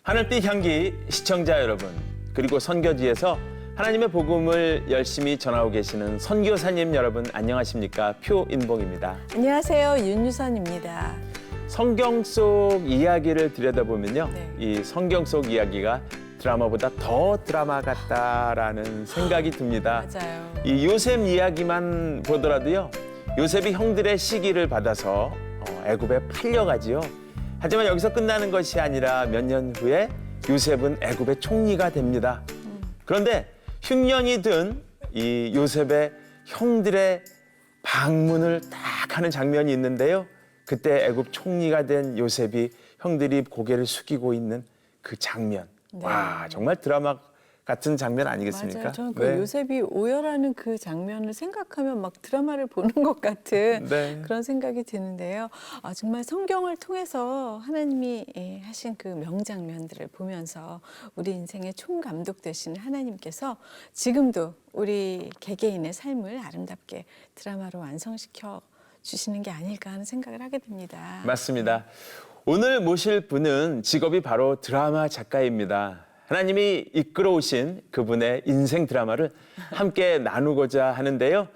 하늘빛 향기 시청자 여러분, 그리고 선교지에서 하나님의 복음을 열심히 전하고 계시는 선교사님 여러분 안녕하십니까? 표인봉입니다. 안녕하세요. 윤유선입니다. 성경 속 이야기를 들여다보면요. 네. 이 성경 속 이야기가 드라마보다 더 드라마 같다라는 생각이 듭니다. 맞아요. 이 요셉 이야기만 보더라도요. 요셉이 형들의 시기를 받아서 애굽에 팔려가지요. 하지만 여기서 끝나는 것이 아니라 몇 년 후에 요셉은 애굽의 총리가 됩니다. 그런데 흉년이 든 이 요셉의 형들의 방문을 딱 하는 장면이 있는데요. 그때 애굽 총리가 된 요셉이 형들이 고개를 숙이고 있는 그 장면. 네. 와, 정말 드라마 같은 장면 아니겠습니까? 맞아요. 저는 그 네. 요셉이 오열하는 그 장면을 생각하면 막 드라마를 보는 것 같은 네. 그런 생각이 드는데요. 정말 성경을 통해서 하나님이 하신 그 명장면들을 보면서 우리 인생의 총감독 되시는 하나님께서 지금도 우리 개개인의 삶을 아름답게 드라마로 완성시켜 주시는 게 아닐까 하는 생각을 하게 됩니다. 맞습니다. 오늘 모실 분은 직업이 바로 드라마 작가입니다. 하나님이 이끌어오신 그분의 인생 드라마를 함께 나누고자 하는데요.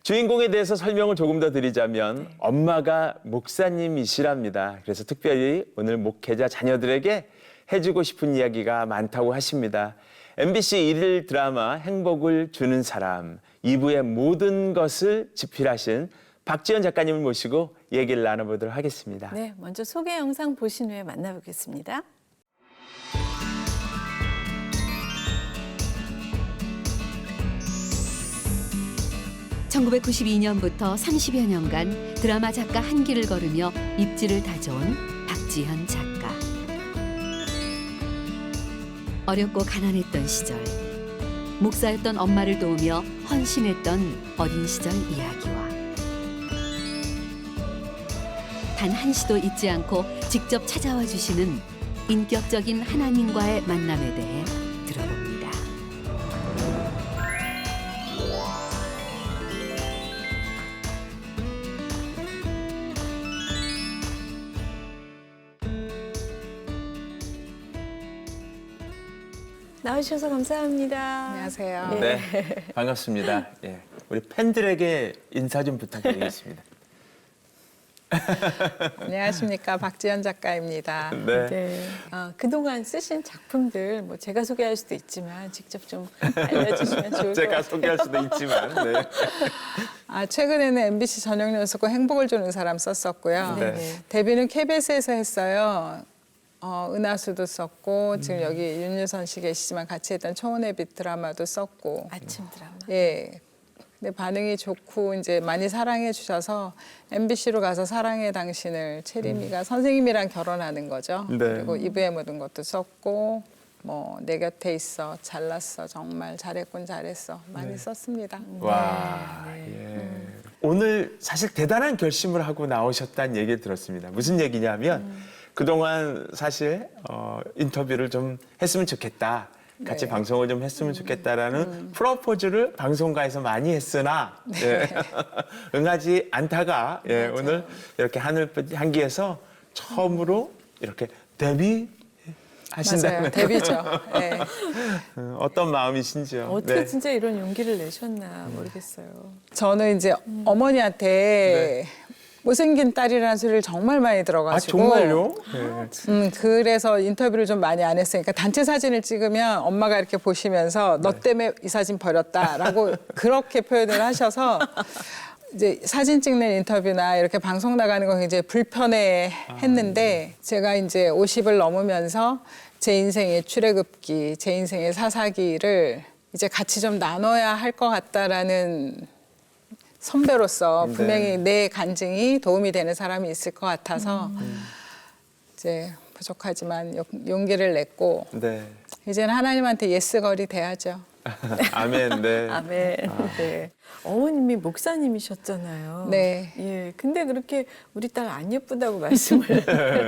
주인공에 대해서 설명을 조금 더 드리자면 엄마가 목사님이시랍니다. 그래서 특별히 오늘 목회자 자녀들에게 해주고 싶은 이야기가 많다고 하십니다. MBC 일일 드라마 행복을 주는 사람 2부의 모든 것을 집필하신 박지연 작가님을 모시고 얘기를 나눠보도록 하겠습니다. 네, 먼저 소개 영상 보신 후에 만나보겠습니다. (1992년부터) 30여 년간 드라마 작가 한 길을 걸으며 입지를 다져온 박지현 작가. 어렵고 가난했던 시절, 목사였던 엄마를 도우며 헌신했던 어린 시절 이야기와 단 한시도 잊지 않고 직접 찾아와 주시는 인격적인 하나님과의 만남에 대해 들어봅니다. 나와주셔서 감사합니다. 안녕하세요. 네, 반갑습니다. 예, 우리 팬들에게 인사 좀 부탁드리겠습니다. 안녕하십니까. 박지연 작가입니다. 네. 네. 그동안 쓰신 작품들 뭐 제가 소개할 수도 있지만 직접 좀 알려주시면 좋을 것 같아요. 제가 소개할 수도 있지만. 네. 최근에는 MBC 저녁 연속극 행복을 주는 사람 썼었고요. 네. 데뷔는 KBS에서 했어요. 은하수도 썼고 지금 여기 윤유선 씨 계시지만 같이 했던 초원의 빛 드라마도 썼고. 아침 드라마. 예. 근데 반응이 좋고 이제 많이 사랑해 주셔서 MBC로 가서 사랑해 당신을 채림이가 선생님이랑 결혼하는 거죠. 네. 그리고 이브의 모든 것도 썼고 뭐 내 곁에 있어 잘났어 정말 잘했군 잘했어 많이 썼습니다. 와, 예. 오늘 사실 대단한 결심을 하고 나오셨다는 얘기를 들었습니다. 무슨 얘기냐면 그동안 사실 인터뷰를 좀 했으면 좋겠다. 같이 네. 방송을 좀 했으면 좋겠다라는 프로포즈를 방송가에서 많이 했으나 예. 응하지 않다가 예, 오늘 이렇게 하늘빛 향기에서 처음으로 이렇게 데뷔하신다는 맞아요. 데뷔죠. 네. 어떤 마음이신지요? 어떻게 네. 진짜 이런 용기를 내셨나 모르겠어요. 저는 이제 어머니한테 못생긴 딸이라는 소리를 정말 많이 들어가지고. 정말요? 네. 그래서 인터뷰를 좀 많이 안 했어요. 그러니까 단체 사진을 찍으면 엄마가 이렇게 보시면서 너 때문에 이 사진 버렸다라고 그렇게 표현을 하셔서 이제 사진 찍는 인터뷰나 이렇게 방송 나가는 거 굉장히 불편해 했는데 제가 이제 50을 넘으면서 제 인생의 출애굽기, 제 인생의 사사기를 이제 같이 좀 나눠야 할 것 같다라는 선배로서 분명히 내 간증이 도움이 되는 사람이 있을 것 같아서 이제 부족하지만 용기를 냈고 네. 이제는 하나님한테 예스걸이 돼야죠. 아멘. 네. 아멘. 네. 어머님이 목사님이셨잖아요. 네. 예. 근데 그렇게 우리 딸 안 예쁘다고 말씀을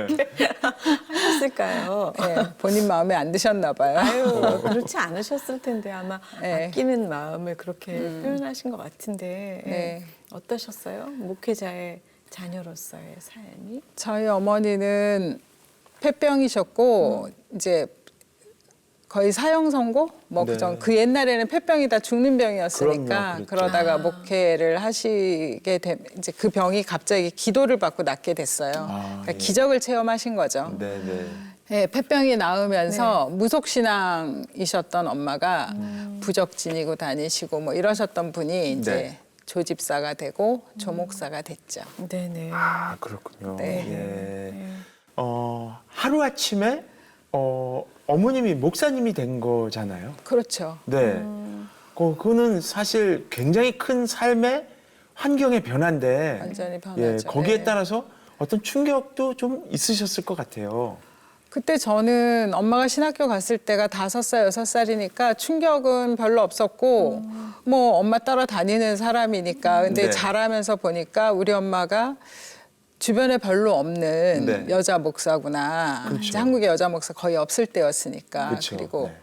이렇게 하셨을까요? 네, 본인 마음에 안 드셨나 봐요. 아유, 그렇지 않으셨을 텐데 아마 네. 아끼는 마음을 그렇게 표현하신 것 같은데 네. 어떠셨어요? 목회자의 자녀로서의 삶이? 저희 어머니는 폐병이셨고 이제 거의 사형 선고 뭐 네. 그 옛날에는 폐병이 다 죽는 병이었으니까 그럼요, 그랬죠. 그러다가 목회를 하시게 되 이제 그 병이 갑자기 기도를 받고 낫게 됐어요. 그러니까 예. 기적을 체험하신 거죠. 네네. 네, 폐병이 나으면서 무속신앙이셨던 엄마가 부적지니고 다니시고 뭐 이러셨던 분이 이제 네. 조집사가 되고 조목사가 됐죠. 네네. 아 그렇군요. 네. 예. 하루 아침에 어머님이 목사님이 된 거잖아요. 그렇죠. 네. 그거는 사실 굉장히 큰 삶의 환경의 변화인데. 완전히 예, 변하죠. 거기에 네. 따라서 어떤 충격도 좀 있으셨을 것 같아요. 그때 저는 엄마가 신학교 갔을 때가 5살, 6살이니까 충격은 별로 없었고 뭐 엄마 따라 다니는 사람이니까 근데 네. 자라면서 보니까 우리 엄마가 주변에 별로 없는 네. 여자 목사구나. 그렇죠. 이제 한국에 여자 목사 거의 없을 때였으니까. 그렇죠. 그리고 네.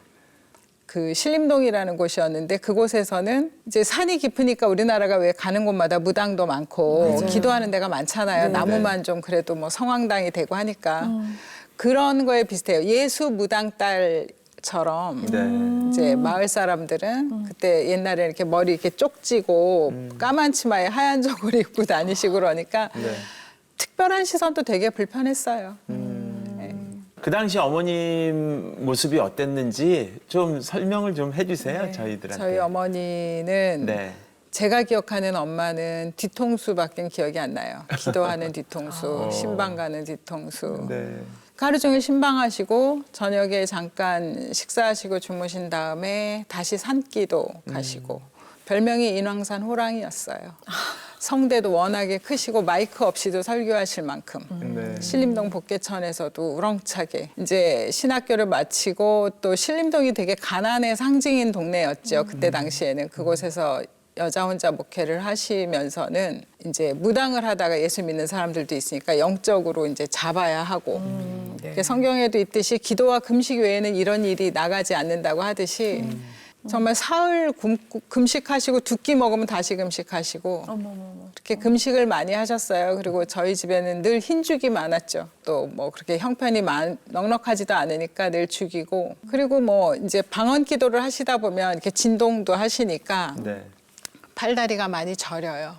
그 신림동이라는 곳이었는데 그곳에서는 이제 산이 깊으니까 우리나라가 왜 가는 곳마다 무당도 많고 기도하는 데가 많잖아요. 나무만 좀 그래도 뭐 성황당이 되고 하니까 그런 거에 비슷해요. 예수 무당 딸처럼 네. 이제 마을 사람들은 그때 옛날에 이렇게 머리 이렇게 쪽지고 까만 치마에 하얀 저고리 입고 다니시고 그러니까 네. 특별한 시선도 되게 불편했어요. 그 당시 어머님 모습이 어땠는지 좀 설명을 좀 해주세요, 저희들한테. 저희 어머니는 네. 제가 기억하는 엄마는 뒤통수밖에 기억이 안 나요. 기도하는 뒤통수, 신방 가는 뒤통수. 네. 하루 종일 신방하시고 저녁에 잠깐 식사하시고 주무신 다음에 다시 산기도 가시고 별명이 인왕산 호랑이였어요. 성대도 워낙에 크시고 마이크 없이도 설교하실 만큼 네. 신림동 복개천에서도 우렁차게 이제 신학교를 마치고 또 신림동이 되게 가난의 상징인 동네였죠. 그때 당시에는 그곳에서 여자 혼자 목회를 하시면서는 이제 무당을 하다가 예수 믿는 사람들도 있으니까 영적으로 이제 잡아야 하고 성경에도 있듯이 기도와 금식 외에는 이런 일이 나가지 않는다고 하듯이 정말 사흘 금식하시고 2끼 먹으면 다시 금식하시고 그렇게 금식을 많이 하셨어요. 그리고 저희 집에는 늘 흰죽이 많았죠. 또 뭐 그렇게 형편이 넉넉하지도 않으니까 늘 죽이고 그리고 뭐 이제 방언 기도를 하시다 보면 이렇게 진동도 하시니까 네. 팔다리가 많이 저려요.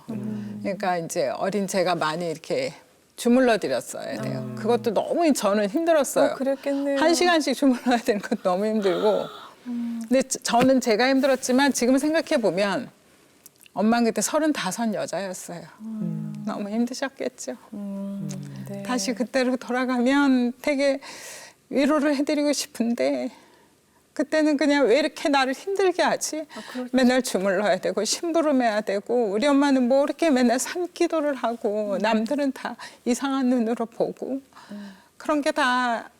그러니까 이제 어린 제가 많이 이렇게 주물러 드렸어야 돼요. 그것도 너무 저는 힘들었어요. 그랬겠네요. 1시간씩 주물러야 되는 것도 너무 힘들고. 근데 저는 제가 힘들었지만 지금 생각해 보면 엄마는 그때 35 여자였어요. 너무 힘드셨겠죠. 네. 다시 그때로 돌아가면 되게 위로를 해드리고 싶은데 그때는 그냥 왜 이렇게 나를 힘들게 하지? 맨날 주물러야 되고 심부름해야 되고 우리 엄마는 뭐 이렇게 맨날 산기도를 하고 남들은 다 이상한 눈으로 보고 그런 게 다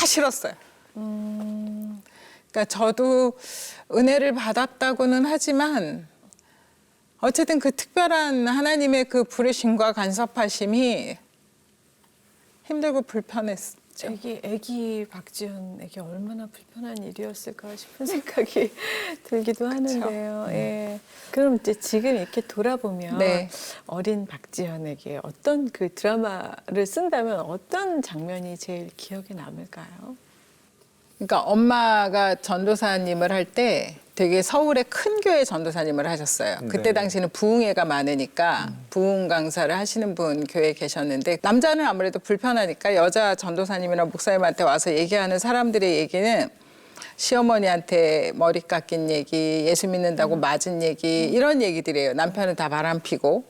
싫었어요. 그러니까 저도 은혜를 받았다고는 하지만 어쨌든 그 특별한 하나님의 그 부르심과 간섭하심이 힘들고 불편했죠. 애기 박지현에게 얼마나 불편한 일이었을까 싶은 생각이 들기도 하는데요. 예. 그럼 이제 지금 이렇게 돌아보면 네. 어린 박지현에게 어떤 그 드라마를 쓴다면 어떤 장면이 제일 기억에 남을까요? 그러니까 엄마가 전도사님을 할 때 되게 서울의 큰 교회 전도사님을 하셨어요. 그때 네. 당시는 부흥회가 많으니까 부흥 강사를 하시는 분 교회에 계셨는데 남자는 아무래도 불편하니까 여자 전도사님이나 목사님한테 와서 얘기하는 사람들의 얘기는 시어머니한테 머리 깎인 얘기, 예수 믿는다고 맞은 얘기 이런 얘기들이에요. 남편은 다 바람피고.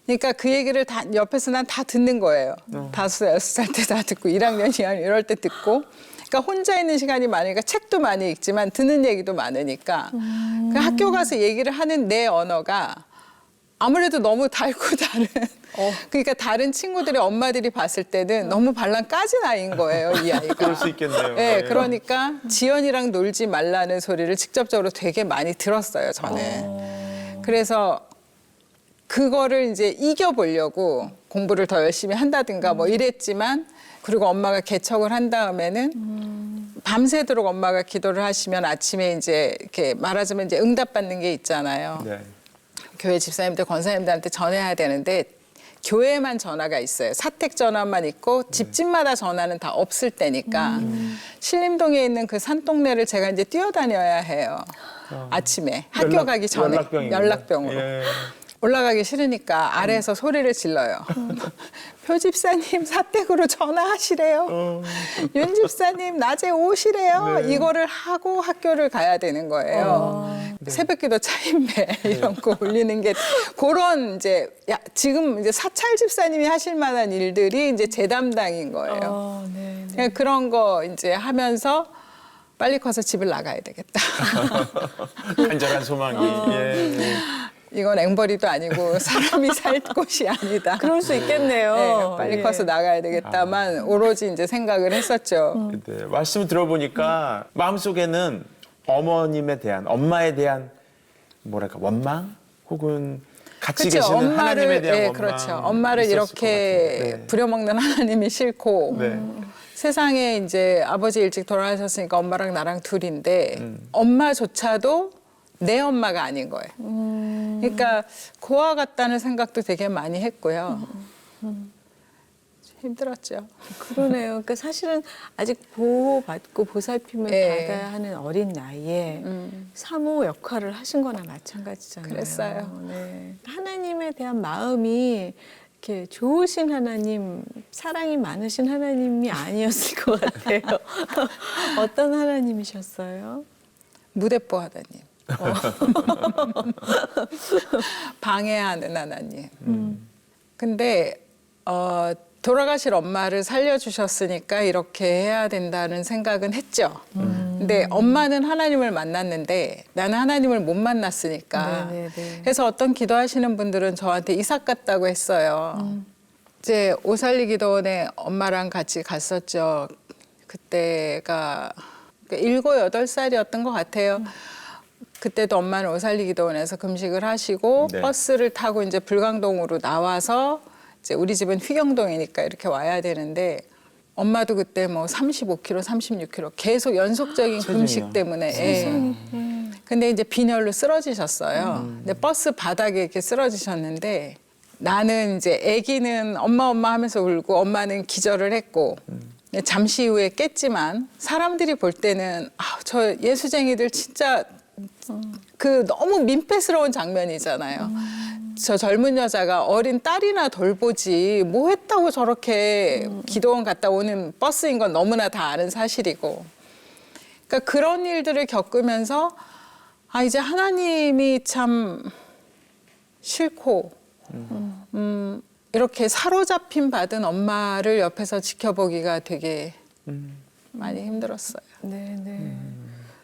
그러니까 그 얘기를 다 옆에서 난 다 듣는 거예요. 5, 6살 때 다 듣고 1학년, 2학년 이럴 때 듣고. 그러니까 혼자 있는 시간이 많으니까 책도 많이 읽지만 듣는 얘기도 많으니까 그 학교 가서 얘기를 하는 내 언어가 아무래도 너무 달고 다른 그러니까 다른 친구들의 엄마들이 봤을 때는 너무 발랑 까진 아이인 거예요, 이 아이가. 그럴 수 있겠네요. 네, 그러니까 지연이랑 놀지 말라는 소리를 직접적으로 되게 많이 들었어요, 저는. 그래서 그거를 이제 이겨보려고 공부를 더 열심히 한다든가 뭐 이랬지만 그리고 엄마가 개척을 한 다음에는 밤새도록 엄마가 기도를 하시면 아침에 이제 이렇게 말하자면 이제 응답받는 게 있잖아요. 네. 교회 집사님들, 권사님들한테 전해야 되는데 교회만 전화가 있어요. 사택 전화만 있고 집집마다 전화는 다 없을 때니까 신림동에 있는 그 산동네를 제가 이제 뛰어다녀야 해요. 아침에 학교 가기 전에 연락병으로. 예. 올라가기 싫으니까 아래에서 소리를 질러요. 표집사님 사택으로 전화하시래요. 윤 집사님 낮에 오시래요. 이거를 하고 학교를 가야 되는 거예요. 새벽기도 차인배 이런 거 올리는 게 그런 이제 지금 이제 사찰 집사님이 하실 만한 일들이 이제 제 담당인 거예요. 네. 그냥 그런 거 이제 하면서 빨리 커서 집을 나가야 되겠다. 간절한 소망이. 예. 이건 앵벌이도 아니고 사람이 살 곳이 아니다. 그럴 수 있겠네요. 네, 빨리 예. 커서 나가야 되겠다만 오로지 이제 생각을 했었죠. 네, 말씀 들어보니까 마음속에는 어머님에 대한, 엄마에 대한 뭐랄까 원망 혹은 같이 그렇죠. 계시는 하나님에 대한 네, 원망. 그렇죠. 엄마를 있었을 이렇게 것 같아요. 네. 부려먹는 하나님이 싫고 네. 세상에 이제 아버지 일찍 돌아가셨으니까 엄마랑 나랑 둘인데 엄마조차도 내 엄마가 아닌 거예요. 그러니까 고아 같다는 생각도 되게 많이 했고요. 힘들었죠. 그러네요. 그러니까 사실은 아직 보호받고 보살핌을 예. 받아야 하는 어린 나이에 사모 역할을 하신 거나 마찬가지잖아요. 그랬어요. 네. 하나님에 대한 마음이 이렇게 좋으신 하나님, 사랑이 많으신 하나님이 아니었을 것 같아요. 어떤 하나님이셨어요? 무대뽀 하나님. 방해하는 하나님. 근데 돌아가실 엄마를 살려주셨으니까 이렇게 해야 된다는 생각은 했죠. 근데 엄마는 하나님을 만났는데 나는 하나님을 못 만났으니까. 네네네. 그래서 어떤 기도하시는 분들은 저한테 이삭 같다고 했어요. 이제 오살리기도원에 엄마랑 같이 갔었죠. 그때가 7, 8살이었던 것 같아요. 그때도 엄마는 오살리기도원에서 금식을 하시고 네. 버스를 타고 이제 불광동으로 나와서 이제 우리 집은 휘경동이니까 이렇게 와야 되는데 엄마도 그때 뭐 35kg, 36kg 계속 연속적인 금식 때문에. 예. 근데 이제 빈혈로 쓰러지셨어요. 근데 버스 바닥에 이렇게 쓰러지셨는데 나는 이제 아기는 엄마 하면서 울고 엄마는 기절을 했고 잠시 후에 깼지만 사람들이 볼 때는 저 예수쟁이들 진짜 그 너무 민폐스러운 장면이잖아요. 저 젊은 여자가 어린 딸이나 돌보지 뭐 했다고 저렇게 기도원 갔다 오는 버스인 건 너무나 다 아는 사실이고. 그러니까 그런 일들을 겪으면서 이제 하나님이 참 싫고 이렇게 사로잡힘 받은 엄마를 옆에서 지켜보기가 되게 많이 힘들었어요. 네.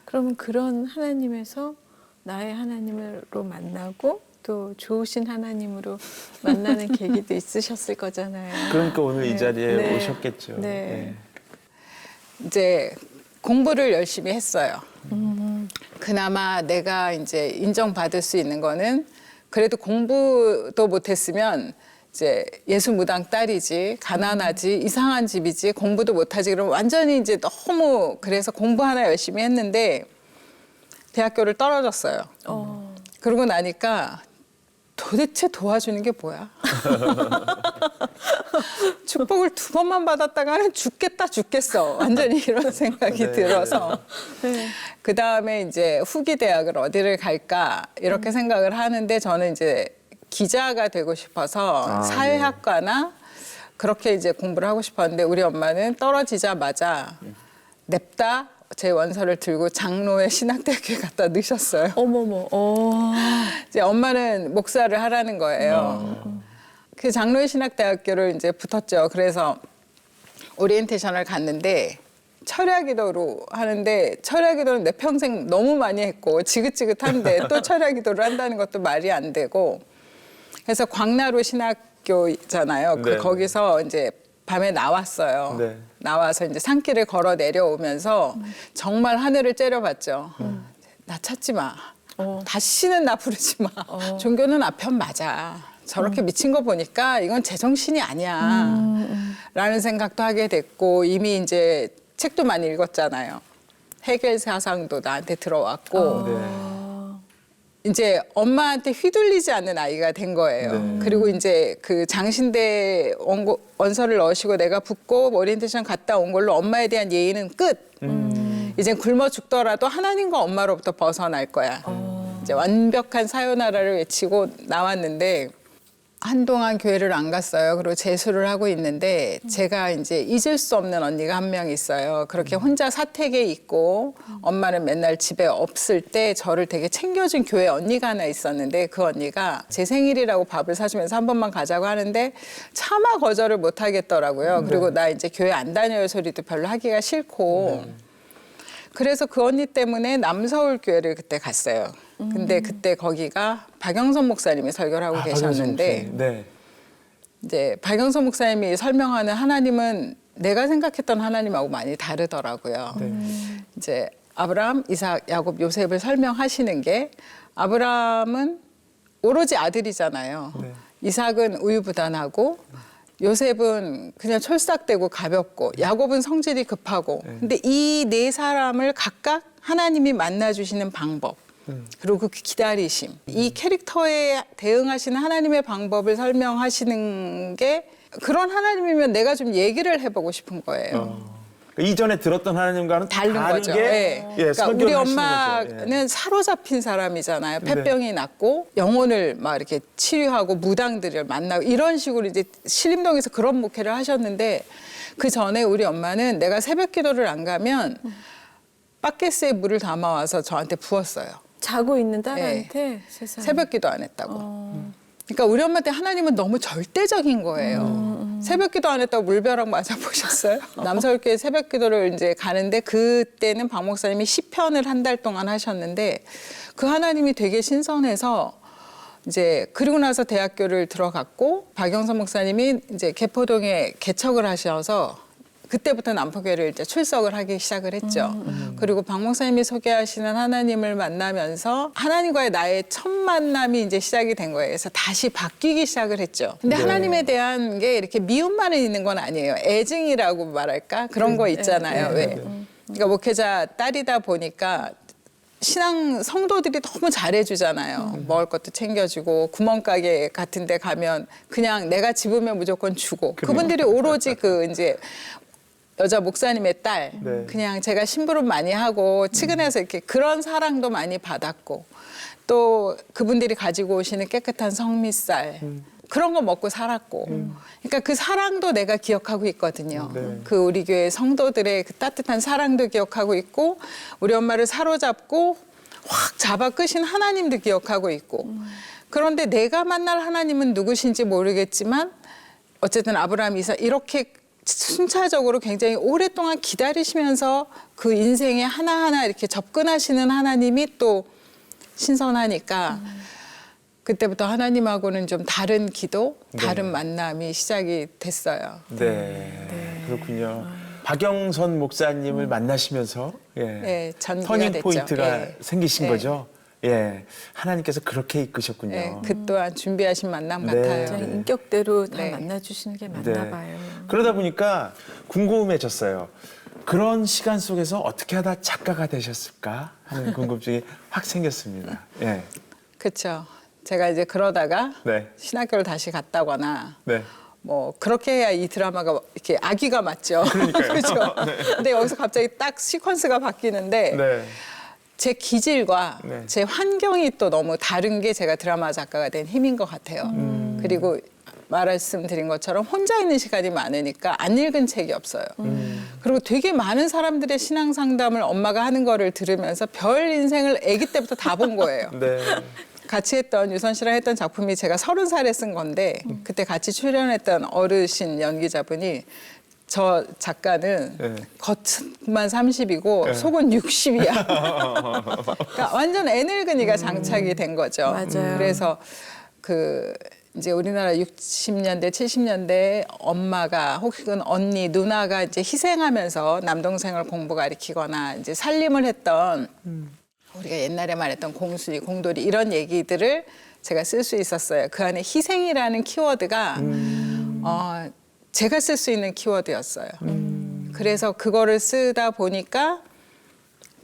그러면 그런 하나님에서 나의 하나님으로 만나고 또 좋으신 하나님으로 만나는 계기도 있으셨을 거잖아요. 그러니까 오늘 이 자리에 네. 오셨겠죠. 네. 이제 공부를 열심히 했어요. 그나마 내가 이제 인정받을 수 있는 거는 그래도 공부도 못했으면 이제 예수무당 딸이지, 가난하지, 이상한 집이지, 공부도 못하지. 그럼 완전히 이제 너무 그래서 공부 하나 열심히 했는데 대학교를 떨어졌어요. 그러고 나니까 도대체 도와주는 게 뭐야? 축복을 2번만 받았다가는 죽겠어. 완전히 이런 생각이 네. 들어서. 그 다음에 이제 후기 대학을 어디를 갈까 이렇게 생각을 하는데 저는 이제 기자가 되고 싶어서 사회학과나 그렇게 이제 공부를 하고 싶었는데 우리 엄마는 떨어지자마자 냅다 제 원서를 들고 장로의 신학대학교에 갖다 넣으셨어요. 어머머. 이제 엄마는 목사를 하라는 거예요. 그 장로의 신학대학교를 이제 붙었죠. 그래서 오리엔테이션을 갔는데 철야기도로 하는데 철야기도는 내 평생 너무 많이 했고 지긋지긋한데 또 철야기도를 한다는 것도 말이 안 되고 그래서 광나루 신학교잖아요. 네. 거기서 이제 밤에 나왔어요. 네. 나와서 이제 산길을 걸어 내려오면서 정말 하늘을 째려봤죠. 나 찾지 마. 다시는 나 부르지 마. 종교는 아편 맞아. 저렇게 미친 거 보니까 이건 제정신이 아니야. 라는 생각도 하게 됐고 이미 이제 책도 많이 읽었잖아요. 헤겔 사상도 나한테 들어왔고 이제 엄마한테 휘둘리지 않는 아이가 된 거예요. 그리고 이제 그 장신대 원서를 넣으시고 내가 붙고 오리엔테이션 갔다 온 걸로 엄마에 대한 예의는 끝. 이제 굶어 죽더라도 하나님과 엄마로부터 벗어날 거야. 이제 완벽한 사요나라를 외치고 나왔는데 한동안 교회를 안 갔어요. 그리고 재수를 하고 있는데 제가 이제 잊을 수 없는 언니가 한 명 있어요. 그렇게 혼자 사택에 있고 엄마는 맨날 집에 없을 때 저를 되게 챙겨준 교회 언니가 하나 있었는데 그 언니가 제 생일이라고 밥을 사주면서 한 번만 가자고 하는데 차마 거절을 못 하겠더라고요. 그리고 나 이제 교회 안 다녀요 소리도 별로 하기가 싫고 그래서 그 언니 때문에 남서울 교회를 그때 갔어요. 근데 그때 거기가 박영선 목사님이 설교를 하고 계셨는데 네. 이제 박영선 목사님이 설명하는 하나님은 내가 생각했던 하나님하고 많이 다르더라고요. 이제 아브라함, 이삭, 야곱, 요셉을 설명하시는 게 아브라함은 오로지 아들이잖아요. 이삭은 우유부단하고 요셉은 그냥 촐싹대고 가볍고 야곱은 성질이 급하고 근데 이 네 사람을 각각 하나님이 만나주시는 방법 그리고 그 기다리심 이 캐릭터에 대응하시는 하나님의 방법을 설명하시는 게 그런 하나님이면 내가 좀 얘기를 해보고 싶은 거예요. 이전에 들었던 하나님과는 다른 거죠. 네. 예, 그러니까 우리 설교를 하시는 엄마는 거죠. 예. 사로잡힌 사람이잖아요. 폐병이 났고 영혼을 막 이렇게 치료하고 무당들을 만나고 이런 식으로 이제 신림동에서 그런 목회를 하셨는데 그 전에 우리 엄마는 내가 새벽 기도를 안 가면 바켓스에 물을 담아와서 저한테 부었어요. 자고 있는 딸한테 세상에. 새벽 기도 안 했다고. 그러니까 우리 엄마한테 하나님은 너무 절대적인 거예요. 새벽 기도 안 했다고 물벼락 맞아보셨어요? 남서울교회 새벽 기도를 이제 가는데 그때는 박 목사님이 시편을 한 달 동안 하셨는데 그 하나님이 되게 신선해서 이제 그리고 나서 대학교를 들어갔고 박영선 목사님이 이제 개포동에 개척을 하셔서 그때부터 남포교회를 이제 출석을 하기 시작을 했죠. 그리고 박 목사님이 소개하시는 하나님을 만나면서 하나님과의 나의 첫 만남이 이제 시작이 된 거예요. 그래서 다시 바뀌기 시작을 했죠. 근데 하나님에 대한 게 이렇게 미움만 있는 건 아니에요. 애증이라고 말할까? 그런 거 있잖아요. 왜? 그러니까 목회자 딸이다 보니까 신앙 성도들이 너무 잘해주잖아요. 먹을 것도 챙겨주고 구멍가게 같은 데 가면 그냥 내가 집으면 무조건 주고 그분들이 오로지 그 이제 여자 목사님의 딸 그냥 제가 심부름 많이 하고 측은해서 이렇게 그런 사랑도 많이 받았고 또 그분들이 가지고 오시는 깨끗한 성미쌀 그런 거 먹고 살았고 그러니까 그 사랑도 내가 기억하고 있거든요. 그 우리 교회 성도들의 그 따뜻한 사랑도 기억하고 있고 우리 엄마를 사로잡고 확 잡아 끄신 하나님도 기억하고 있고 그런데 내가 만날 하나님은 누구신지 모르겠지만 어쨌든 아브라함, 이삭 이렇게 순차적으로 굉장히 오랫동안 기다리시면서 그 인생에 하나하나 이렇게 접근하시는 하나님이 또 신선하니까 그때부터 하나님하고는 좀 다른 기도, 다른 만남이 시작이 됐어요. 네. 그렇군요. 박영선 목사님을 만나시면서 네, 전기가 터닝 됐죠. 포인트가 예. 생기신 예. 거죠. 예, 하나님께서 그렇게 이끄셨군요. 네, 그 또한 준비하신 만남 네. 같아요. 그냥 인격대로 다 네. 만나주시는 게 맞나 네. 봐요. 그러다 보니까 궁금해졌어요. 그런 시간 속에서 어떻게 하다 작가가 되셨을까 하는 궁금증이 확 생겼습니다. 예, 그렇죠. 제가 이제 그러다가 네. 신학교를 다시 갔다거나 네. 뭐 그렇게 해야 이 드라마가 이렇게 아기가 맞죠. 그렇죠. 근데 여기서 갑자기 딱 시퀀스가 바뀌는데 네. 제 기질과 네. 제 환경이 또 너무 다른 게 제가 드라마 작가가 된 힘인 것 같아요. 그리고 말씀드린 것처럼 혼자 있는 시간이 많으니까 안 읽은 책이 없어요. 그리고 되게 많은 사람들의 신앙 상담을 엄마가 하는 거를 들으면서 별 인생을 아기 때부터 다 본 거예요. 네. 같이 했던 유선 씨랑 했던 작품이 제가 30살에 쓴 건데 그때 같이 출연했던 어르신 연기자분이 저 작가는 네. 겉만 30이고 네. 속은 60이야. 그러니까 완전 애늙은이가 장착이 된 거죠. 맞아요. 그래서 그 이제 우리나라 60년대, 70년대 엄마가 혹은 언니, 누나가 이제 희생하면서 남동생을 공부 가르치거나 이제 살림을 했던 우리가 옛날에 말했던 공순이, 공돌이 이런 얘기들을 제가 쓸 수 있었어요. 그 안에 희생이라는 키워드가 제가 쓸 수 있는 키워드였어요. 그래서 그거를 쓰다 보니까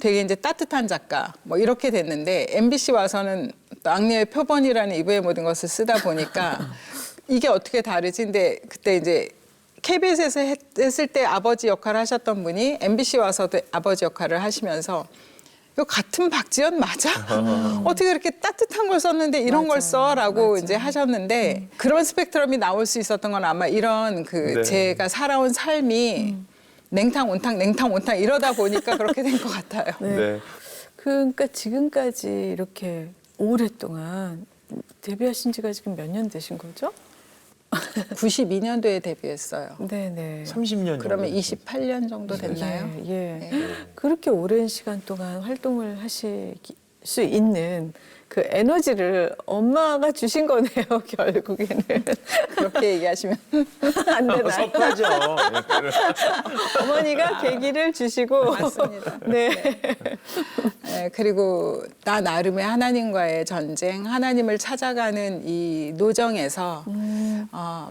되게 이제 따뜻한 작가 뭐 이렇게 됐는데 MBC 와서는 또 악녀의 표본이라는 이브의 모든 것을 쓰다 보니까 이게 어떻게 다르지? 근데 그때 이제 KBS에서 했을 때 아버지 역할을 하셨던 분이 MBC 와서도 아버지 역할을 하시면서 이거 같은 박지연 맞아? 어떻게 그렇게 따뜻한 걸 썼는데 이런 걸 써라고 이제 하셨는데 그런 스펙트럼이 나올 수 있었던 건 아마 이런 그 네. 제가 살아온 삶이 냉탕 온탕 냉탕 온탕 이러다 보니까 그렇게 된 것 같아요. 네. 그러니까 지금까지 이렇게 오랫동안 데뷔하신 지가 지금 몇 년 되신 거죠? 92년도에 데뷔했어요. 네네. 30년 그러면 정도. 28년 정도 됐나요? 예. 그렇게 오랜 시간 동안 활동을 하실 수 있는 그 에너지를 엄마가 주신 거네요, 결국에는. 그렇게 얘기하시면 안 되나요? 섭하죠. 어머니가 계기를 주시고. 맞습니다. 네. 네, 그리고 나 나름의 하나님과의 전쟁, 하나님을 찾아가는 이 노정에서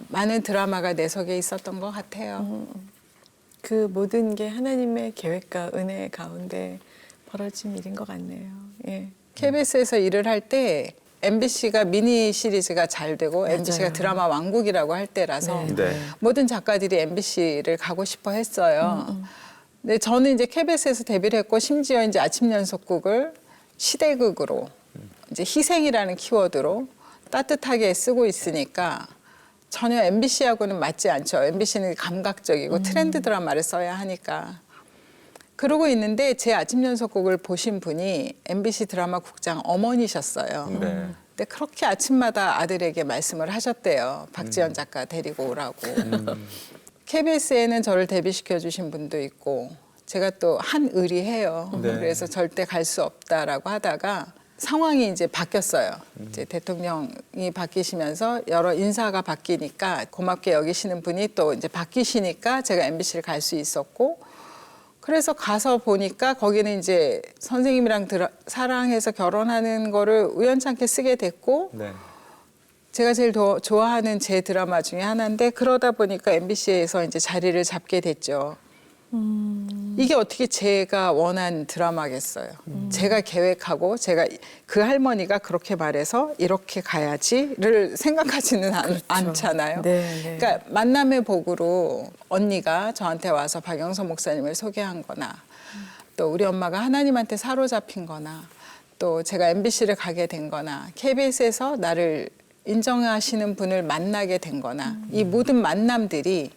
많은 드라마가 내 속에 있었던 것 같아요. 그 모든 게 하나님의 계획과 은혜 가운데 벌어진 일인 것 같네요. 예. KBS에서 일을 할 때 MBC가 미니 시리즈가 잘 되고 맞아요. MBC가 드라마 왕국이라고 할 때라서 네. 네. 모든 작가들이 MBC를 가고 싶어 했어요. 근데 저는 이제 KBS에서 데뷔를 했고 심지어 이제 아침 연속극을 시대극으로 이제 희생이라는 키워드로 따뜻하게 쓰고 있으니까 전혀 MBC하고는 맞지 않죠. MBC는 감각적이고 트렌드 드라마를 써야 하니까. 그러고 있는데 제 아침 연속극을 보신 분이 MBC 드라마 국장 어머니셨어요. 네. 근데 그렇게 아침마다 아들에게 말씀을 하셨대요. 박지연 작가 데리고 오라고. KBS에는 저를 데뷔시켜 주신 분도 있고 제가 또 한의리해요. 네. 그래서 절대 갈 수 없다라고 하다가 상황이 이제 바뀌었어요. 이제 대통령이 바뀌시면서 여러 인사가 바뀌니까 고맙게 여기시는 분이 또 이제 바뀌시니까 제가 MBC를 갈 수 있었고 그래서 가서 보니까 거기는 이제 선생님이랑 사랑해서 결혼하는 거를 우연찮게 쓰게 됐고 네. 제가 제일 좋아하는 제 드라마 중에 하나인데 그러다 보니까 MBC에서 이제 자리를 잡게 됐죠. 이게 어떻게 제가 원한 드라마겠어요. 제가 계획하고 제가 그 할머니가 그렇게 말해서 이렇게 가야지를 생각하지는 않잖아요. 네, 네. 그러니까 만남의 복으로 언니가 저한테 와서 박영선 목사님을 소개한 거나 또 우리 엄마가 하나님한테 사로잡힌 거나 또 제가 MBC를 가게 된 거나 KBS에서 나를 인정하시는 분을 만나게 된 거나 이 모든 만남들이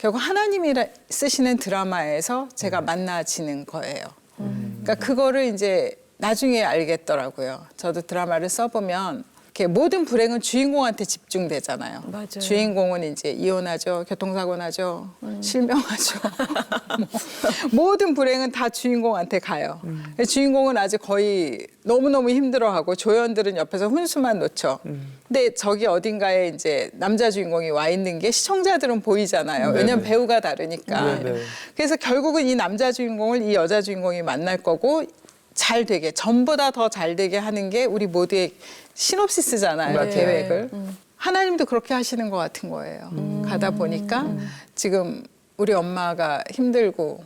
결국 하나님이 쓰시는 드라마에서 제가 만나지는 거예요. 그러니까 그거를 이제 나중에 알겠더라고요. 저도 드라마를 써보면 이렇게 모든 불행은 주인공한테 집중되잖아요. 맞아요. 주인공은 이제 이혼하죠, 교통사고 나죠, 실명하죠. 모든 불행은 다 주인공한테 가요. 주인공은 아직 거의 너무너무 힘들어하고 조연들은 옆에서 훈수만 놓죠. 근데 저기 어딘가에 이제 남자 주인공이 와 있는 게 시청자들은 보이잖아요. 왜냐면 배우가 다르니까. 네네. 그래서 결국은 이 남자 주인공을 이 여자 주인공이 만날 거고 잘 되게 전보다 더 잘 되게 하는 게 우리 모두의 시놉시스잖아요. 맞아요. 계획을. 하나님도 그렇게 하시는 것 같은 거예요. 가다 보니까 지금 우리 엄마가 힘들고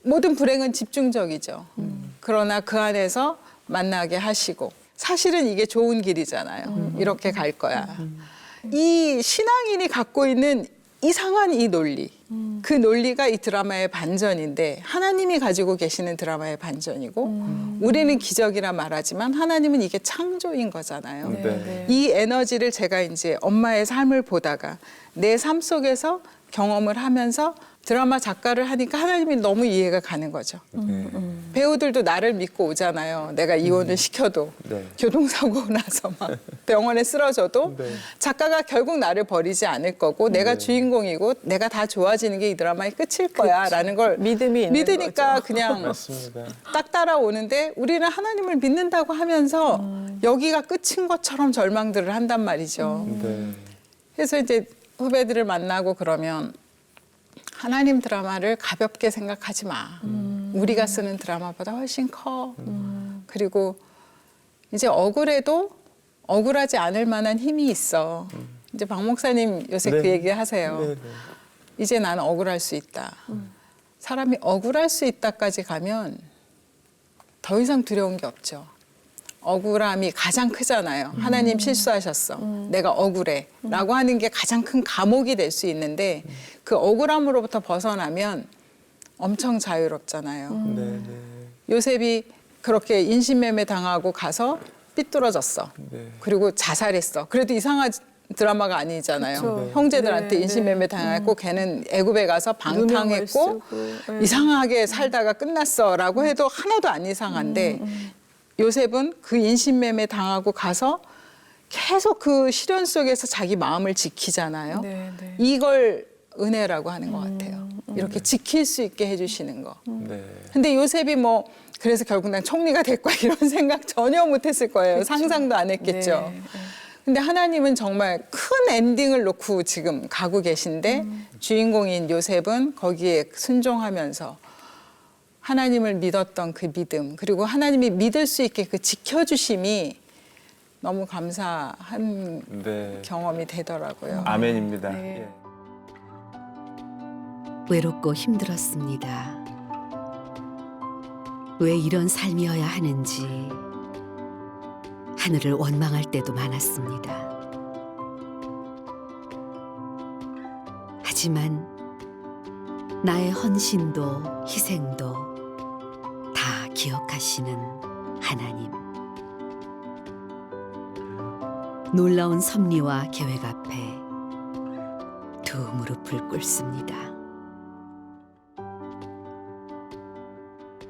모든 불행은 집중적이죠. 그러나 그 안에서 만나게 하시고 사실은 이게 좋은 길이잖아요. 이렇게 갈 거야. 이 신앙인이 갖고 있는 이상한 이 논리. 그 논리가 이 드라마의 반전인데 하나님이 가지고 계시는 드라마의 반전이고 우리는 기적이라 말하지만 하나님은 이게 창조인 거잖아요. 네. 이 에너지를 제가 이제 엄마의 삶을 보다가 내 삶 속에서 경험을 하면서 드라마 작가를 하니까 하나님이 너무 이해가 가는 거죠. 배우들도 나를 믿고 오잖아요. 내가 이혼을 시켜도 네. 교통사고 나서 막 병원에 쓰러져도 네. 작가가 결국 나를 버리지 않을 거고 내가 주인공이고 내가 다 좋아지는 게 이 드라마의 끝일 거야라는 걸 믿음이 있는 믿으니까 거죠. 그냥 맞습니다. 딱 따라오는데 우리는 하나님을 믿는다고 하면서 여기가 끝인 것처럼 절망들을 한단 말이죠. 네. 그래서 이제 후배들을 만나고 그러면 하나님 드라마를 가볍게 생각하지 마. 우리가 쓰는 드라마보다 훨씬 커. 그리고 이제 억울해도 억울하지 않을 만한 힘이 있어. 이제 박 목사님 요새 네. 그 얘기 하세요. 네, 네. 이제 나는 억울할 수 있다. 사람이 억울할 수 있다까지 가면 더 이상 두려운 게 없죠. 억울함이 가장 크잖아요. 하나님 실수하셨어. 내가 억울해. 라고 하는 게 가장 큰 감옥이 될 수 있는데 그 억울함으로부터 벗어나면 엄청 자유롭잖아요. 네, 네. 요셉이 그렇게 인신매매 당하고 가서 삐뚤어졌어. 네. 그리고 자살했어. 그래도 이상한 드라마가 아니잖아요. 그쵸. 형제들한테 네, 인신매매 당했고 걔는 애굽에 가서 누명을 방탕했고 쓰고, 네. 이상하게 살다가 끝났어라고 해도 하나도 안 이상한데 요셉은 그 인신매매 당하고 가서 계속 그 시련 속에서 자기 마음을 지키잖아요. 네, 네. 이걸 은혜라고 하는 것 같아요. 이렇게 지킬 수 있게 해주시는 거. 네. 근데 요셉이 뭐 그래서 결국 난 총리가 될 거야 이런 생각 전혀 못했을 거예요. 상상도 안 했겠죠. 네, 네. 근데 하나님은 정말 큰 엔딩을 놓고 지금 가고 계신데 주인공인 요셉은 거기에 순종하면서 하나님을 믿었던 그 믿음 그리고 하나님이 믿을 수 있게 그 지켜주심이 너무 감사한 네. 경험이 되더라고요. 아멘입니다. 네. 예. 외롭고 힘들었습니다. 왜 이런 삶이어야 하는지 하늘을 원망할 때도 많았습니다. 하지만 나의 헌신도 희생도 다 기억하시는 하나님. 놀라운 섭리와 계획 앞에 두 무릎을 꿇습니다.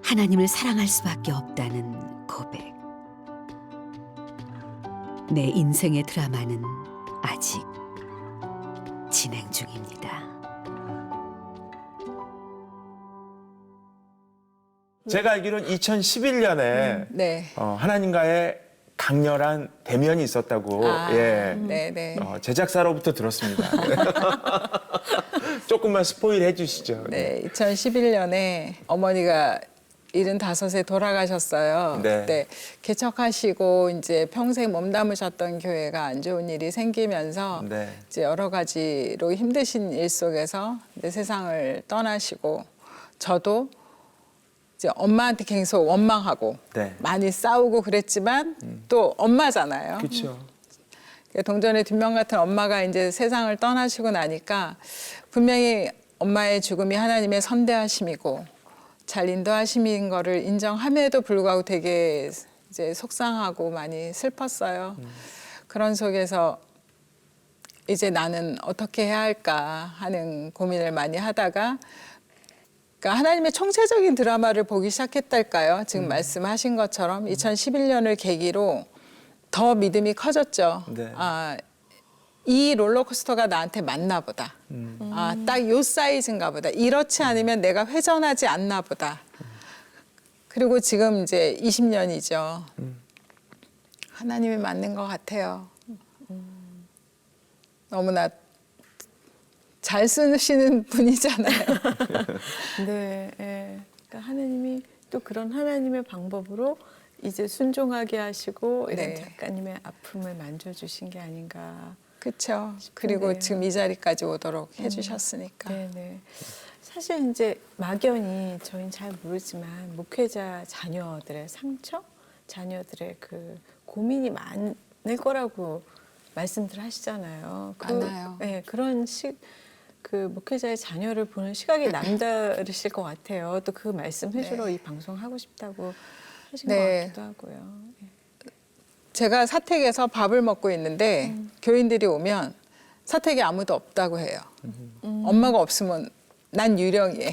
하나님을 사랑할 수밖에 없다는 고백. 내 인생의 드라마는 아직 진행 중입니다. 제가 알기로는 2011년에 네. 하나님과의 강렬한 대면이 있었다고 예. 네네. 제작사로부터 들었습니다. 조금만 스포일 해주시죠. 네, 2011년에 어머니가 75세 돌아가셨어요. 네. 그때 개척하시고 이제 평생 몸담으셨던 교회가 안 좋은 일이 생기면서 네. 이제 여러 가지로 힘드신 일 속에서 이제 세상을 떠나시고 저도 이제 엄마한테 계속 원망하고 네. 많이 싸우고 그랬지만 또 엄마잖아요. 그렇죠. 동전의 뒷면 같은 엄마가 이제 세상을 떠나시고 나니까 분명히 엄마의 죽음이 하나님의 선대하심이고 잘 인도하심인 거를 인정함에도 불구하고 되게 이제 속상하고 많이 슬펐어요. 그런 속에서 이제 나는 어떻게 해야 할까 하는 고민을 많이 하다가 그러니까 하나님의 총체적인 드라마를 보기 시작했달까요? 지금 말씀하신 것처럼 2011년을 계기로 더 믿음이 커졌죠. 네. 이 롤러코스터가 나한테 맞나 보다. 딱 요 사이즈인가 보다. 이렇지 않으면 내가 회전하지 않나 보다. 그리고 지금 이제 20년이죠. 하나님이 맞는 것 같아요. 너무나 잘 쓰시는 분이잖아요. 네, 예. 그러니까 하나님이 또 그런 하나님의 방법으로 이제 순종하게 하시고 이런 네. 작가님의 아픔을 만져주신 게 아닌가. 그렇죠. 싶은데요. 그리고 지금 이 자리까지 오도록 해주셨으니까. 네, 네. 사실 이제 막연히 저희는 잘 모르지만 목회자 자녀들의 상처, 자녀들의 그 고민이 많을 거라고 말씀들 하시잖아요. 많아요. 네, 그런 그 목회자의 자녀를 보는 시각이 남다르실 것 같아요. 또 그 말씀 해주러 네. 이 방송 하고 싶다고 하신 네. 것 같기도 하고요. 네. 제가 사택에서 밥을 먹고 있는데 교인들이 오면 사택에 아무도 없다고 해요. 엄마가 없으면 난 유령이에요.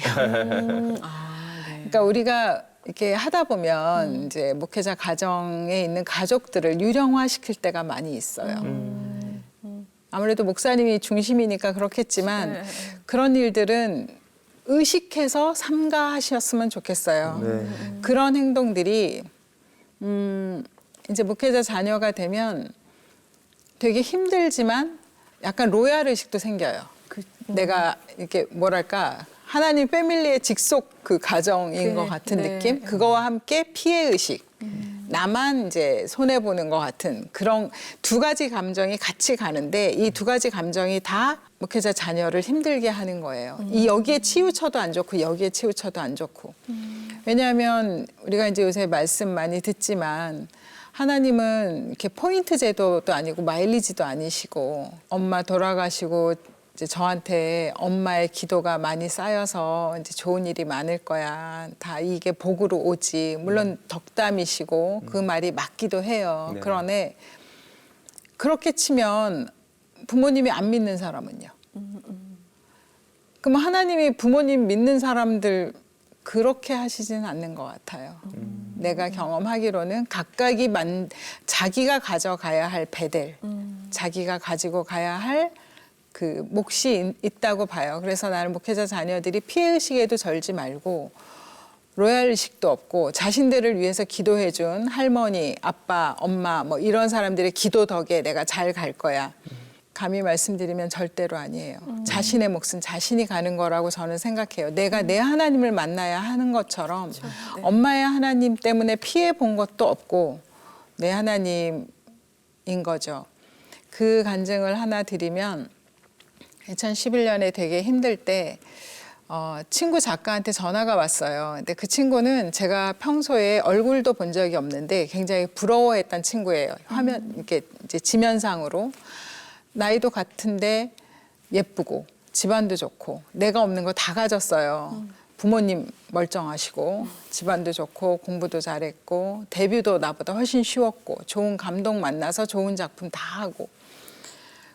아, 네. 그러니까 우리가 이렇게 하다 보면 이제 목회자 가정에 있는 가족들을 유령화시킬 때가 많이 있어요. 아무래도 목사님이 중심이니까 그렇겠지만 네. 그런 일들은 의식해서 삼가하셨으면 좋겠어요. 네. 그런 행동들이 이제 목회자 자녀가 되면 되게 힘들지만 약간 로얄 의식도 생겨요. 내가 이렇게 뭐랄까 하나님 패밀리의 직속 그 가정인 네, 것 같은 네. 느낌? 그거와 함께 피해 의식. 나만 이제 손해 보는 것 같은 그런 두 가지 감정이 같이 가는데 이 두 가지 감정이 다 목회자 자녀를 힘들게 하는 거예요. 이 여기에 치우쳐도 안 좋고 여기에 치우쳐도 안 좋고. 왜냐하면 우리가 이제 요새 말씀 많이 듣지만 하나님은 이렇게 포인트 제도도 아니고 마일리지도 아니시고 엄마 돌아가시고 이제 저한테 엄마의 기도가 많이 쌓여서 이제 좋은 일이 많을 거야. 다 이게 복으로 오지. 물론 덕담이시고 그 말이 맞기도 해요. 네. 그러네 그렇게 치면 부모님이 안 믿는 사람은요. 그럼 하나님이 부모님 믿는 사람들 그렇게 하시지는 않는 것 같아요. 내가 경험하기로는 각각이 자기가 가져가야 할 베델, 자기가 가지고 가야 할 그 몫이 있다고 봐요. 그래서 나는 목회자 자녀들이 피해의식에도 절지 말고 로얄의식도 없고 자신들을 위해서 기도해준 할머니, 아빠, 엄마 뭐 이런 사람들의 기도 덕에 내가 잘 갈 거야. 감히 말씀드리면 절대로 아니에요. 자신의 몫은 자신이 가는 거라고 저는 생각해요. 내가 내 하나님을 만나야 하는 것처럼 네. 엄마의 하나님 때문에 피해 본 것도 없고 내 하나님인 거죠. 그 간증을 하나 드리면 2011년에 되게 힘들 때 친구 작가한테 전화가 왔어요. 근데 그 친구는 제가 평소에 얼굴도 본 적이 없는데 굉장히 부러워했던 친구예요. 화면 이렇게 이제 지면상으로 나이도 같은데 예쁘고 집안도 좋고 내가 없는 거 다 가졌어요. 부모님 멀쩡하시고 집안도 좋고 공부도 잘했고 데뷔도 나보다 훨씬 쉬웠고 좋은 감독 만나서 좋은 작품 다 하고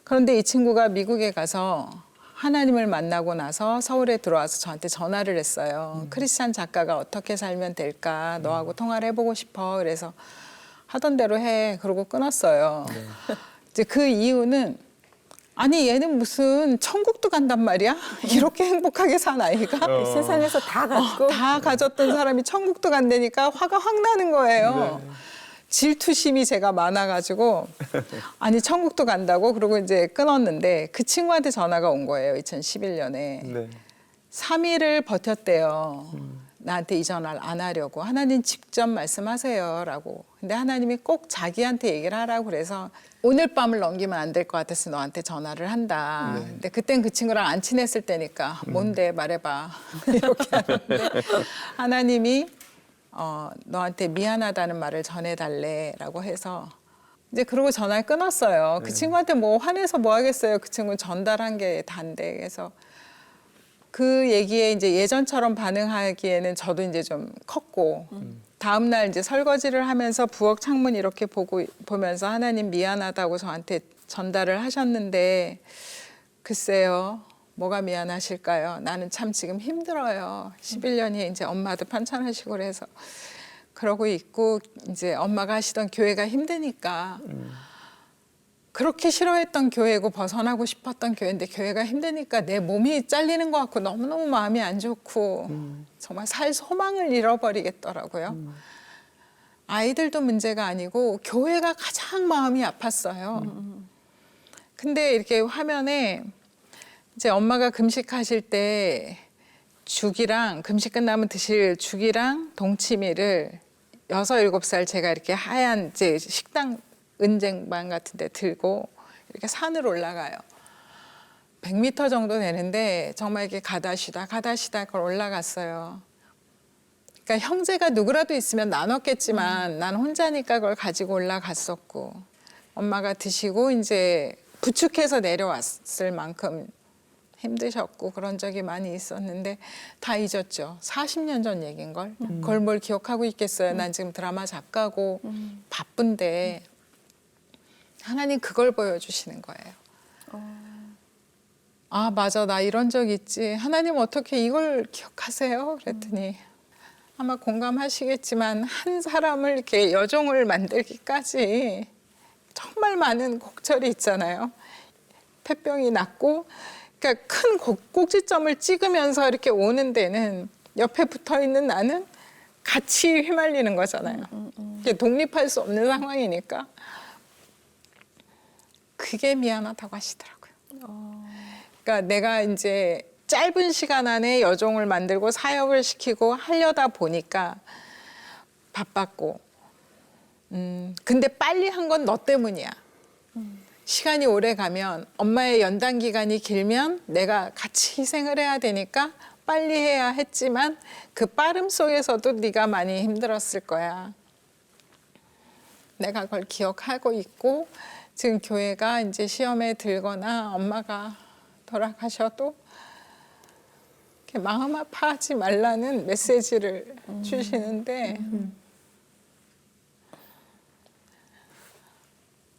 그런데 이 친구가 미국에 가서 하나님을 만나고 나서 서울에 들어와서 저한테 전화를 했어요. 크리스찬 작가가 어떻게 살면 될까? 너하고 통화를 해보고 싶어. 그래서 하던 대로 해. 그러고 끊었어요. 이제 그 이유는 아니 얘는 무슨 천국도 간단 말이야? 이렇게 행복하게 산 아이가 세상에서 다 갖고 다 가졌던 사람이 천국도 간다니까 화가 확 나는 거예요. 질투심이 제가 많아가지고 아니 천국도 간다고 그러고 이제 끊었는데 그 친구한테 전화가 온 거예요. 2011년에. 네. 3일을 버텼대요. 나한테 이 전화를 안 하려고. 하나님 직접 말씀하세요라고. 근데 하나님이 꼭 자기한테 얘기를 하라고 그래서 오늘 밤을 넘기면 안 될 것 같아서 너한테 전화를 한다. 근데 그땐 그 친구랑 안 친했을 때니까 뭔데 말해봐. 이렇게 하는데 하나님이 너한테 미안하다는 말을 전해달래라고 해서 이제 그러고 전화를 끊었어요. 그 친구한테 뭐 화내서 뭐 하겠어요. 그 친구는 전달한 게 단데 그래서 그 얘기에 이제 예전처럼 반응하기에는 저도 이제 좀 컸고 다음 날 이제 설거지를 하면서 부엌 창문 이렇게 보면서 하나님 미안하다고 저한테 전달을 하셨는데 글쎄요. 뭐가 미안하실까요? 나는 참 지금 힘들어요. 11년이 이제 엄마도 편찮으시고 그래서 그러고 있고 이제 엄마가 하시던 교회가 힘드니까 그렇게 싫어했던 교회고 벗어나고 싶었던 교회인데 교회가 힘드니까 내 몸이 잘리는 것 같고 너무너무 마음이 안 좋고 정말 살 소망을 잃어버리겠더라고요. 아이들도 문제가 아니고 교회가 가장 마음이 아팠어요. 근데 이렇게 화면에 이제 엄마가 금식하실 때 죽이랑 금식 끝나면 드실 죽이랑 동치미를 6, 7살 제가 이렇게 하얀 이제 식당 은쟁반 같은 데 들고 이렇게 산을 올라가요. 100m 정도 되는데 정말 이렇게 가다시다 그걸 올라갔어요. 그러니까 형제가 누구라도 있으면 나눴겠지만 난 혼자니까 그걸 가지고 올라갔었고 엄마가 드시고 이제 부축해서 내려왔을 만큼 힘드셨고 그런 적이 많이 있었는데 다 잊었죠. 40년 전 얘기인걸. 그걸 뭘 기억하고 있겠어요. 난 지금 드라마 작가고 바쁜데 하나님 그걸 보여주시는 거예요. 아 맞아 나 이런 적 있지. 하나님 어떻게 이걸 기억하세요? 그랬더니 아마 공감하시겠지만 한 사람을 이렇게 여종을 만들기까지 정말 많은 곡절이 있잖아요. 폐병이 났고 그러니까 큰 꼭지점을 찍으면서 이렇게 오는 데는 옆에 붙어 있는 나는 같이 휘말리는 거잖아요. 이게 독립할 수 없는 상황이니까 그게 미안하다고 하시더라고요. 그러니까 내가 이제 짧은 시간 안에 여종을 만들고 사역을 시키고 하려다 보니까 바빴고 근데 빨리 한 건 너 때문이야. 시간이 오래 가면 엄마의 연단 기간이 길면 내가 같이 희생을 해야 되니까 빨리 해야 했지만 그 빠름 속에서도 네가 많이 힘들었을 거야. 내가 그걸 기억하고 있고 지금 교회가 이제 시험에 들거나 엄마가 돌아가셔도 이렇게 마음 아파하지 말라는 메시지를 주시는데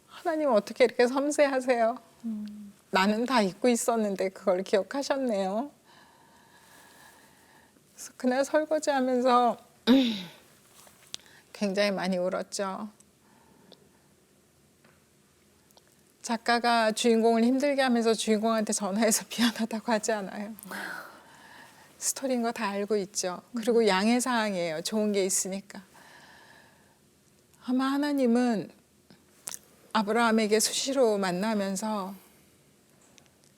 하나님 어떻게 이렇게 섬세하세요? 나는 다 잊고 있었는데 그걸 기억하셨네요. 그래서 그날 설거지하면서 굉장히 많이 울었죠. 작가가 주인공을 힘들게 하면서 주인공한테 전화해서 미안하다고 하지 않아요. 스토리인 거 다 알고 있죠. 그리고 양해 사항이에요. 좋은 게 있으니까. 아마 하나님은 아브라함에게 수시로 만나면서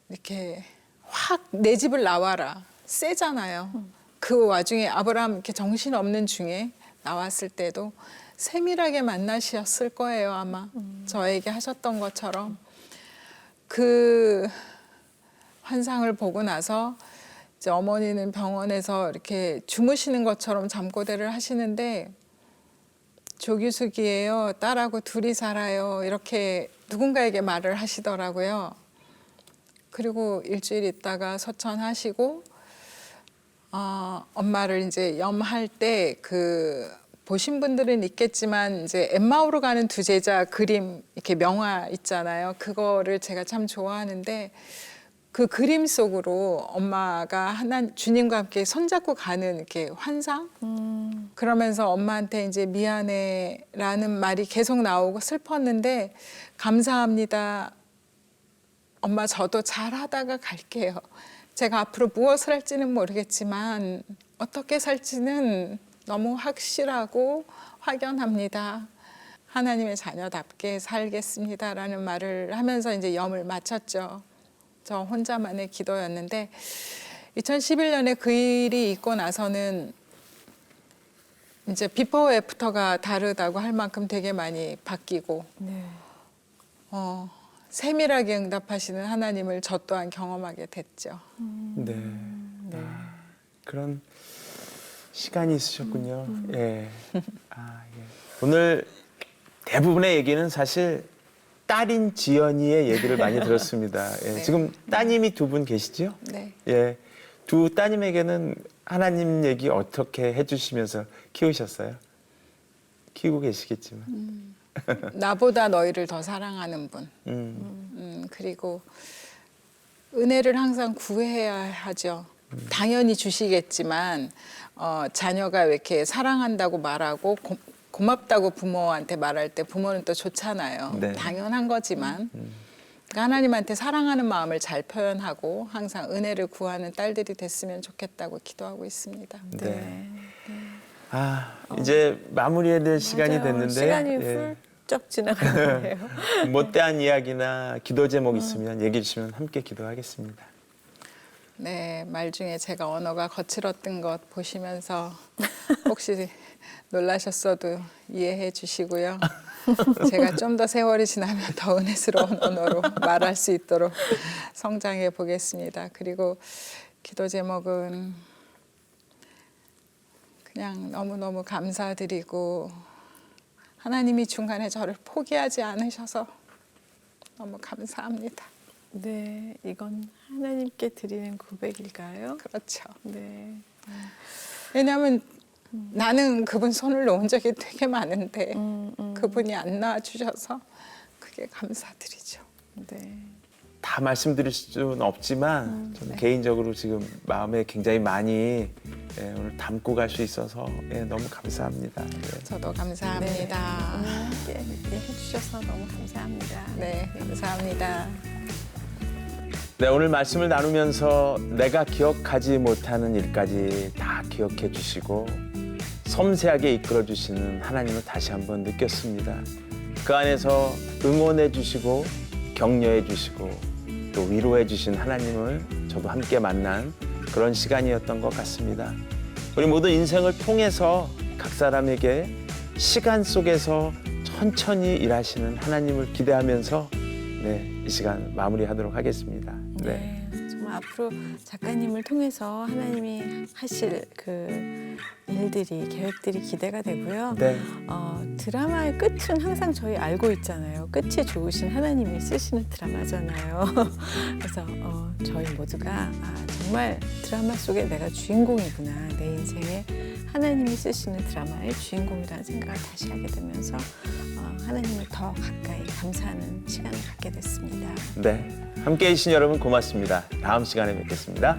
이렇게 확 내 집을 나와라. 세잖아요. 그 와중에 아브라함 이렇게 정신없는 중에 나왔을 때도 세밀하게 만나셨을 거예요, 아마. 저에게 하셨던 것처럼. 그 환상을 보고 나서 이제 어머니는 병원에서 이렇게 주무시는 것처럼 잠꼬대를 하시는데 조규숙이에요. 딸하고 둘이 살아요. 이렇게 누군가에게 말을 하시더라고요. 그리고 일주일 있다가 서천하시고 엄마를 이제 염할 때 그 보신 분들은 있겠지만 이제 엠마오로 가는 두 제자 그림 이렇게 명화 있잖아요. 그거를 제가 참 좋아하는데 그 그림 속으로 엄마가 주님과 함께 손잡고 가는 이렇게 환상? 그러면서 엄마한테 이제 미안해라는 말이 계속 나오고 슬펐는데 감사합니다. 엄마 저도 잘하다가 갈게요. 제가 앞으로 무엇을 할지는 모르겠지만 어떻게 살지는 너무 확실하고 확연합니다. 하나님의 자녀답게 살겠습니다라는 말을 하면서 이제 염을 마쳤죠. 저 혼자만의 기도였는데 2011년에 그 일이 있고 나서는 이제 비포 애프터가 다르다고 할 만큼 되게 많이 바뀌고 네. 세밀하게 응답하시는 하나님을 저 또한 경험하게 됐죠. 네. 그런 시간이 있으셨군요. 예. 예. 오늘 대부분의 얘기는 사실 딸인 지연이의 얘기를 많이 들었습니다. 예. 네. 지금 따님이 두 분 계시죠? 네. 예. 두 따님에게는 하나님 얘기 어떻게 해주시면서 키우셨어요? 키우고 계시겠지만. 나보다 너희를 더 사랑하는 분. 그리고 은혜를 항상 구해야 하죠. 당연히 주시겠지만 자녀가 왜 이렇게 사랑한다고 말하고 고맙다고 부모한테 말할 때 부모는 또 좋잖아요. 네. 당연한 거지만 그러니까 하나님한테 사랑하는 마음을 잘 표현하고 항상 은혜를 구하는 딸들이 됐으면 좋겠다고 기도하고 있습니다. 네. 이제 마무리해야 될 시간이 맞아요. 됐는데 시간이 예. 훌쩍 지나가네요. 못다한 이야기나 기도 제목 있으면 얘기해 주시면 함께 기도하겠습니다. 네, 말 중에 제가 언어가 거칠었던 것 보시면서 혹시 놀라셨어도 이해해 주시고요. 제가 좀 더 세월이 지나면 더 은혜스러운 언어로 말할 수 있도록 성장해 보겠습니다. 그리고 기도 제목은 그냥 너무너무 감사드리고 하나님이 중간에 저를 포기하지 않으셔서 너무 감사합니다. 네, 이건 하나님께 드리는 고백일까요? 그렇죠. 네. 왜냐하면 나는 그분 손을 놓은 적이 되게 많은데 그분이 안 놔주셔서 그게 감사드리죠. 네. 다 말씀드릴 수는 없지만 저는 개인적으로 지금 마음에 굉장히 많이 오늘 담고 갈 수 있어서 너무 감사합니다. 네. 저도 감사합니다. 함께 해주셔서 너무 감사합니다. 네, 감사합니다. 네, 오늘 말씀을 나누면서 내가 기억하지 못하는 일까지 다 기억해 주시고 섬세하게 이끌어 주시는 하나님을 다시 한번 느꼈습니다. 그 안에서 응원해 주시고 격려해 주시고 또 위로해 주신 하나님을 저도 함께 만난 그런 시간이었던 것 같습니다. 우리 모두 인생을 통해서 각 사람에게 시간 속에서 천천히 일하시는 하나님을 기대하면서 네, 이 시간 마무리하도록 하겠습니다. 네. 네, 정말 앞으로 작가님을 통해서 하나님이 하실 그 일들이 계획들이 기대가 되고요. 네. 드라마의 끝은 항상 저희 알고 있잖아요. 끝이 좋으신 하나님이 쓰시는 드라마잖아요. 그래서 저희 모두가 정말 드라마 속에 내가 주인공이구나. 내 인생에 하나님이 쓰시는 드라마의 주인공이라는 생각을 다시 하게 되면서 하나님을 더 가까이 감사하는 시간을 갖게 됐습니다. 네. 함께해 주신 여러분 고맙습니다. 다음 시간에 뵙겠습니다.